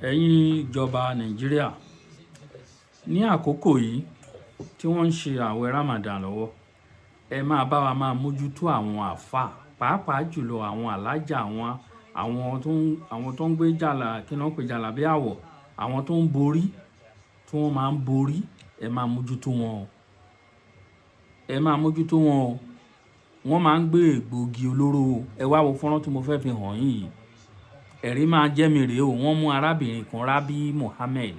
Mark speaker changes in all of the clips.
Speaker 1: Ẹ̀yin ìjọba Nàìjíríà, ní àkókò yìí tí wọ́n ń ṣe ààwẹ̀ Ramadan lọ́wọ́, ẹ máa bá wa máa mójútó àwọn àfáà, pàápàá jùlọ àwọn alájà, àwọn tó ń gbé jàlá, kí ni wọ́n pè jàlábí àwọ̀, àwọn tó ń borí, tí wọ́n máa ń borí, ẹ máa mójútó wọn o. Ẹ máa mójútó wọn o. Wọ́n máa ń gbé egbòogi olóró o. Ẹ wá wo fọ́nrán tí mo fẹ́ fi hàn yín yìí. Ẹ̀rí máa jẹ́ mi rèé o. Wọ́n mú arábìnrin kan, Rabi Mohamed,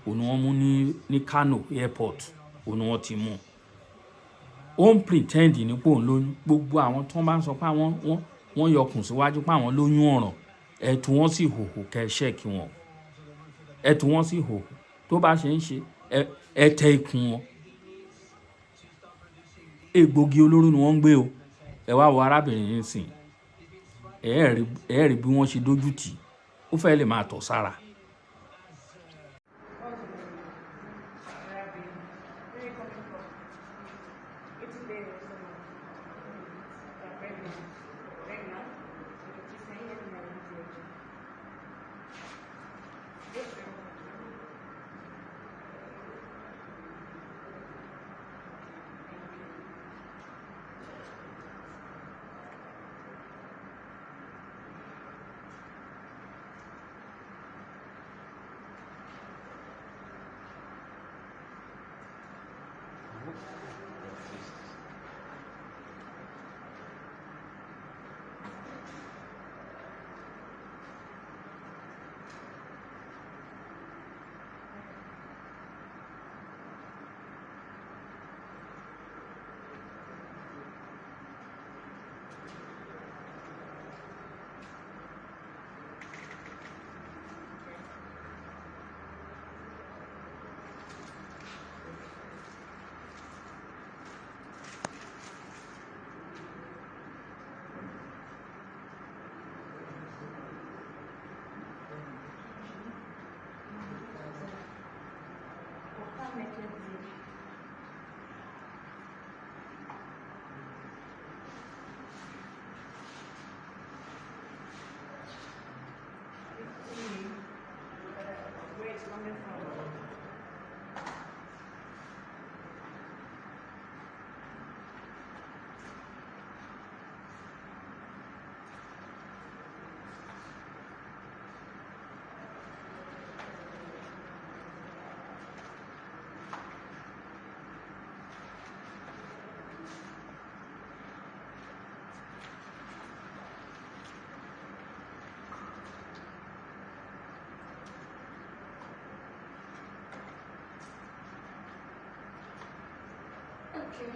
Speaker 1: òun ni wọ́n mú ní Kano airport, òun ni wọ́n ti mú. Ó ń pretend ní pé òun lóyún. Gbogbo àwọn tó bá ń sọ pé wọ́n yọkùn síwájú pé àwọn lóyún ọ̀ràn, ẹ tú wọ́n sí ìhòhò kẹ́ ṣẹ́ẹ̀kì wọn. Ẹ tú wọ́n sí ìhòhò. Tó bá ṣe ń ṣe, ẹ tẹ ikùn wọn. Egbòogi olóró ni wọ́n ń gbé o. Ẹ wá wo arábìnrin yìí sìn. Ẹ rí bí wọ́n ṣe dójú tì. Ó fẹ́ lè máa tọ̀ sára.
Speaker 2: Okay.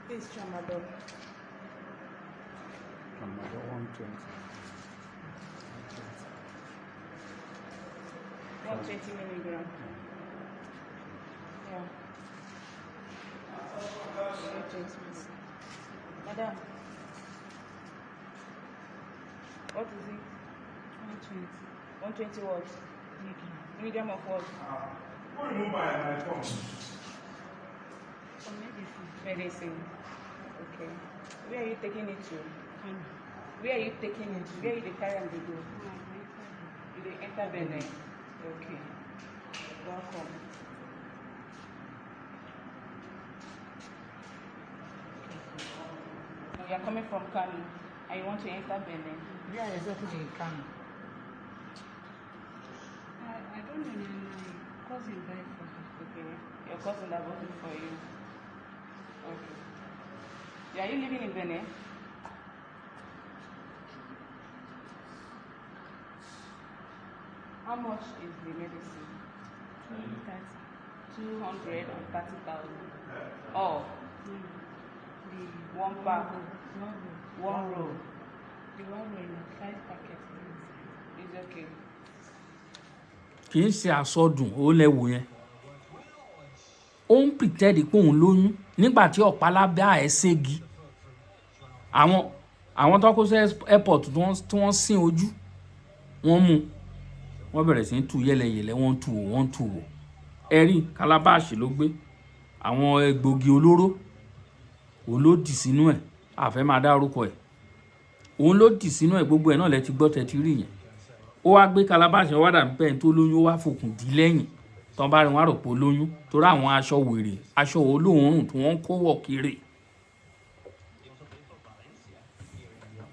Speaker 2: This is Tramadol.
Speaker 1: Tramadol 120.
Speaker 2: 120 milligram. Yeah. 120. Madam. What is it? 120. 120 what? Medium of what?
Speaker 3: What do you buy my phone?
Speaker 2: Medicine. Okay. Where are you taking it to? Where are you taking it? Where you dey carry am dey go? You dey enter Benin. Okay. Welcome. You are coming from Kano and you want to enter Benin.
Speaker 4: Yeah, exactly. Kano.
Speaker 5: I don't know. My cousin buy for her.
Speaker 2: Okay. Your cousin that bought it for you. Okay. Yeah, are you living in Benin? How much is the medicine? 230,000. Oh,
Speaker 5: The
Speaker 2: one pack, one roll.
Speaker 5: The one roll in 5 packets.
Speaker 2: It's okay.
Speaker 1: kì í ṣe àsọdùn ó lẹ́wù yẹn ó ń pretend pé òun lóyún nígbà tí ọ̀pálábá ẹ̀ ségi àwọn tó kó sí airport tí wọ́n sín ojú wọ́n mú wọ́n bẹ̀rẹ̀ sí í tú yẹ́lẹyẹ̀lẹ wọ́n tú wò ẹ̀rí calabash ló gbé àwọn egbògi olóró òun ló dì sínú ẹ̀ àfẹ́ máa dárúkọ ẹ̀ òun ló dì sínú ẹ̀ gbogbo ẹ̀ náà lẹ ti gbọ́ tẹ́ ti rí yẹn ó wá gbé calabash wá dàbí pé ẹni tó lóyún ó wá fòkùn dí lẹ́yìn tó bá rí wọn rò pé lóyún torí àwọn aṣọ wèrè aṣọ olóòórùn tí wọ́n ń kó wọ̀ kiri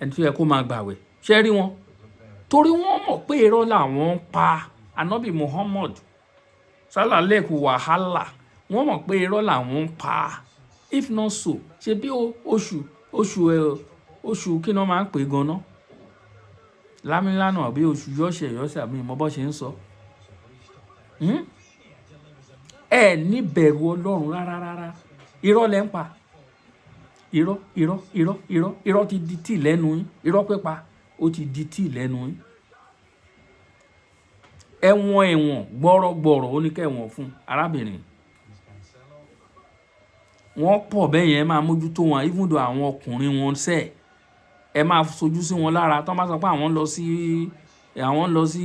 Speaker 1: ẹni tó yẹ kó máa gbàwẹ̀ ṣe rí wọn torí wọ́n mọ̀ pé irọ́ làwọn ń pa Ànábì Mohamed sálàlẹ́kù wàhálà wọ́n mọ̀ pé irọ́ làwọn ń pa if not so ṣe bí oṣù kí ni wọ́n máa ń pè gan-an lámìlànà bí oṣù yọ̀ṣẹ̀ àmì ìmọ̀ bọ́ ṣe ń sọ ẹ ní bẹ̀rù Ọlọ́run rárá irọ́ lẹ́ ń pa irọ́ ti di tíì lẹ́nu yín irọ́ pípa ó ti di tíì lẹ́nu yín ẹ̀wọ̀n gbọ́rọ̀gbọ̀rọ̀ ó ní kẹ́wọ̀n fún arábìnrin wọ́n pọ̀ bẹ́ẹ̀ yẹn máa mójútó wọn even though àwọn ọkùnrin wọn sẹ́ẹ̀ ẹ máa sojú sí wọn lára tó máa sọ pé àwọn lọ sí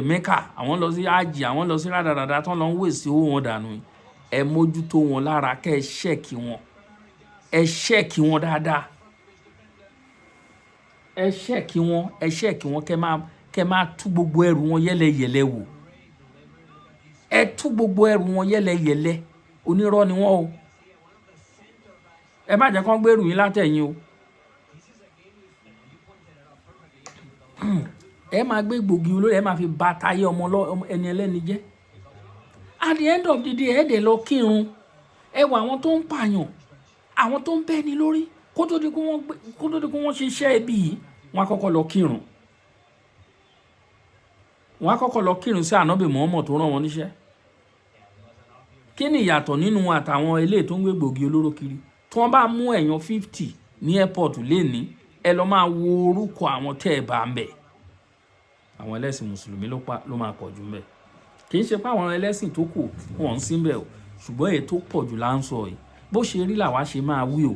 Speaker 1: Mẹ́kà àwọn lọ sí ájì àwọn lọ sí rádaràdà tó lọ ń wèsì owó wọn dànù ẹ mójútó wọn lára kẹ́ ẹ ṣẹ́ẹ̀kì wọn dáadáa ẹ ṣẹ́ẹ̀kì wọn kẹ́ máa tú gbogbo ẹrù wọn yẹ́lẹyẹ̀lẹ wò ẹ tú gbogbo ẹrù wọn yẹ́lẹyẹ̀lẹ onírọ́ ni wọ́n o ẹ má jẹ́ kán gbèrú yín látẹ̀yìn o ẹ máa gbé gbòógì olórí ẹ máa fi ba táyé ọmọ ẹni ẹlẹ́ni jẹ́ at the end of the day ẹ dẹ̀ lọ kírun ẹ wọ àwọn tó ń pààyàn àwọn tó ń bẹ́ni lórí kó tó di kó wọ́n ṣiṣẹ́ ibi yìí wọ́n á kọ́kọ́ lọ kírun sí Ànábì Muhammad tó rán wọn níṣẹ́ kí ni ìyàtọ̀ nínú àtàwọn eléyìí tó ń gbé gbòógì olóró kiri tí wọ́n bá mú èèyàn 50 ní airport lénìí ẹ lọ máa wo orúkọ àwọn tẹ́ ẹ bá ń bẹ̀ àwọn ẹlẹ́sìn mùsùlùmí ló máa pọ̀ jù ń bẹ̀ kì í ṣe pé àwọn ẹlẹ́sìn tó kù wọ́n ń sínbẹ̀ o ṣùgbọ́n èyí tó pọ̀ jù là ń sọ yìí bó ṣe rí làwa ṣe máa wí o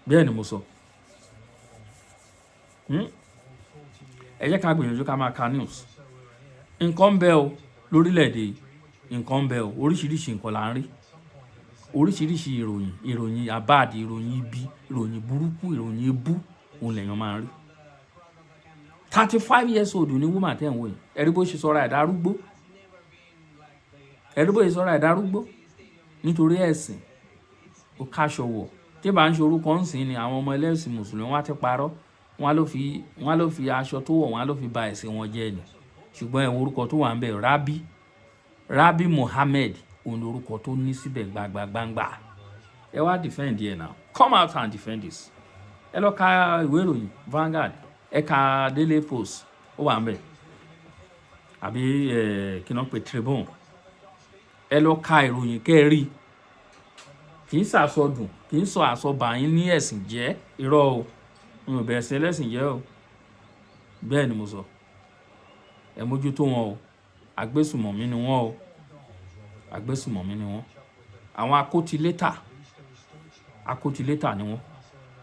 Speaker 1: bẹ́ẹ̀ ni mo sọ ẹ jẹ́ ká gbìyànjú ká máa ka news nǹkan ń bẹ o lórílẹ̀‐èdè nǹkan ń bẹ o oríṣiríṣi nǹkan là ń rí oríṣiríṣi ìròyìn àbáàdì ìròyìn ibi ìròyìn burúkú ìròyìn ebú òun lèèyàn máa ń rí 35 years old ni woman tẹ̀ ń wò yìí ẹ̀rí bó ṣe sọra ẹ̀dá arúgbó nítorí ẹ̀sìn ó káṣọ wọ̀ tí bá ń ṣe orúkọ ń sìn ni àwọn ọmọ ẹlẹ́sìn mùsùlùmí wọ́n á ti parọ́ wọ́n ló fi aṣọ tó wọ̀ wọ́n á ló fi ba ẹ̀sìn wọn jẹ́ ni ṣùgbọ́n ẹ̀ orúkọ tó wà ń bẹ̀ Rabi Mohamed òun lorúkọ tó ní síbẹ̀ gbàgbàgbàngbà ẹ wá defend ẹ̀ now come out and defend this ẹ lọ ka ìwé ìròyìn Vanguard ẹ ka Daily Post ó wà ń bẹ̀ àbí kí n náà pè Tribune ẹ lọ ka ìròyìn kẹ́ẹ̀rí kì í sàsọdùn kì í sọ àsọbà yín ní ẹ̀sìn jẹ́ irọ́ o mi ò bẹ̀rẹ̀ sí ẹlẹ́sìn jẹ́ o bẹ́ẹ̀ ni mo sọ ẹ mójútó wọn o agbésùmọ̀mí ni wọ́n o agbésùmọ̀mí ni wọ́n àwọn akótilétà ni wọ́n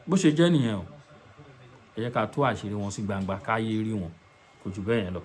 Speaker 1: bó ṣe jẹ́ nìyẹn o ẹ jẹ́ ká tú àṣírí wọn sí gbangba káyé rí wọn kò jù bẹ́ẹ̀ yẹn lọ.